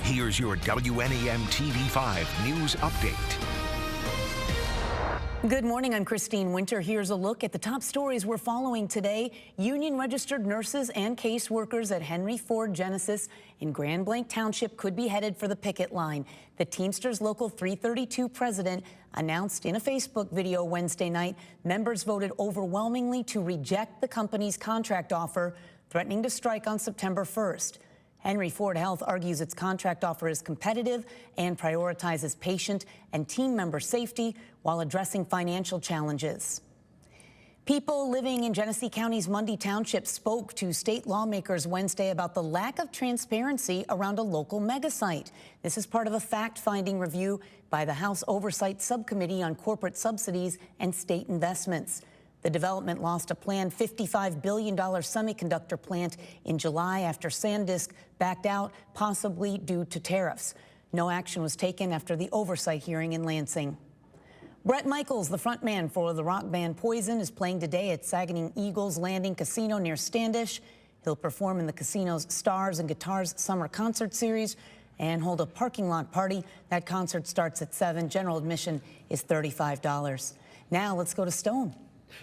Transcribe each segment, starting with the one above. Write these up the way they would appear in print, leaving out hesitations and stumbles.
Here's your WNEM TV5 News Update. Good morning, I'm Christine Winter. Here's a look at the top stories we're following today. Union-registered nurses and caseworkers at Henry Ford Genesis in Grand Blanc Township could be headed for the picket line. The Teamsters Local 332 president announced in a Facebook video Wednesday night members voted overwhelmingly to reject the company's contract offer, threatening to strike on September 1st. Henry Ford Health argues its contract offer is competitive and prioritizes patient and team member safety while addressing financial challenges. People living in Genesee County's Mundy Township spoke to state lawmakers Wednesday about the lack of transparency around a local megasite. This is part of a fact-finding review by the House Oversight Subcommittee on Corporate Subsidies and State Investments. The development lost a planned $55 billion semiconductor plant in July after SanDisk backed out, possibly due to tariffs. No action was taken after the oversight hearing in Lansing. Bret Michaels, the frontman for the rock band Poison, is playing today at Saginaw Eagles Landing Casino near Standish. He'll perform in the casino's Stars and Guitars Summer Concert Series and hold a parking lot party. That concert starts at 7. General admission is $35. Now let's go to Stone.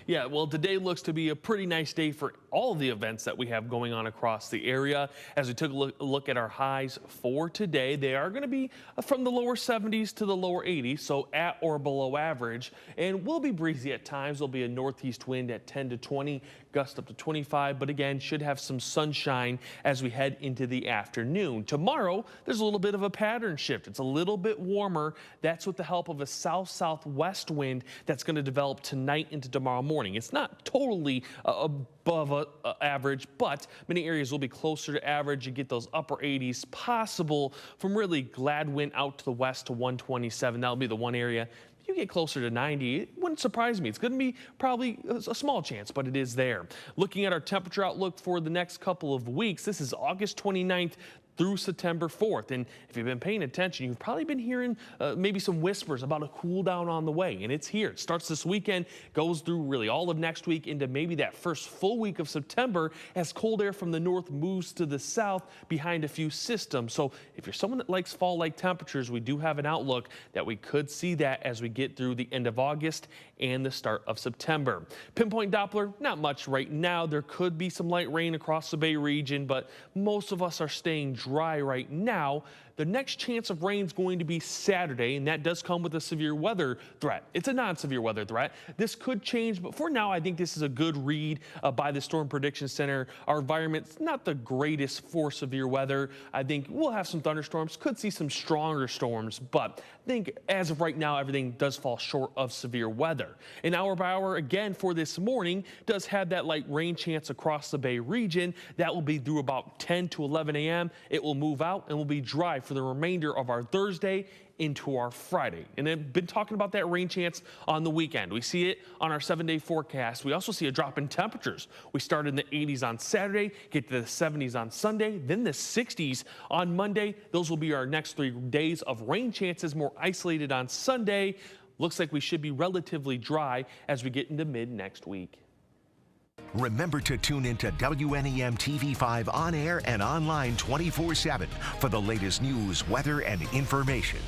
Yeah, well, today looks to be a pretty nice day for all of the events that we have going on across the area. As we took a look at our highs for today, they are going to be from the lower 70s to the lower 80s, so at or below average. And will be breezy at times. There'll be a northeast wind at 10 to 20, gust up to 25, but again, should have some sunshine as we head into the afternoon. Tomorrow, there's a little bit of a pattern shift. It's a little bit warmer. That's with the help of a south-southwest wind that's going to develop tonight into tomorrow morning. It's not totally above average, but many areas will be closer to average. You get those upper 80s possible from really Gladwin out to the west to 127. That'll be the one area. If you get closer to 90, it wouldn't surprise me. It's going to be probably a small chance, but it is there. Looking at our temperature outlook for the next couple of weeks, this is August 29th through September 4th. And if you've been paying attention, you've probably been hearing maybe some whispers about a cool down on the way, and it's here. It starts this weekend, goes through really all of next week into maybe that first full week of September as cold air from the north moves to the south behind a few systems. So if you're someone that likes fall-like temperatures, we do have an outlook that we could see that as we get through the end of August and the start of September. Pinpoint Doppler, not much right now. There could be some light rain across the Bay region, but most of us are staying dry right now. The next chance of rain is going to be Saturday, and that does come with a severe weather threat. It's a non-severe weather threat. This could change, but for now, I think this is a good read by the Storm Prediction Center. Our environment's not the greatest for severe weather. I think we'll have some thunderstorms, could see some stronger storms, but I think as of right now, everything does fall short of severe weather. An hour by hour again for this morning does have that light rain chance across the Bay region. That will be through about 10 to 11 a.m. It will move out and will be dry for the remainder of our Thursday into our Friday. And then been talking about that rain chance on the weekend. We see it on our 7-day forecast. We also see a drop in temperatures. We start in the 80s on Saturday, get to the 70s on Sunday, then the 60s on Monday. Those will be our next 3 days of rain chances, more isolated on Sunday. Looks like we should be relatively dry as we get into mid next week. Remember to tune into WNEM TV5 on air and online 24/7 for the latest news, weather, and information.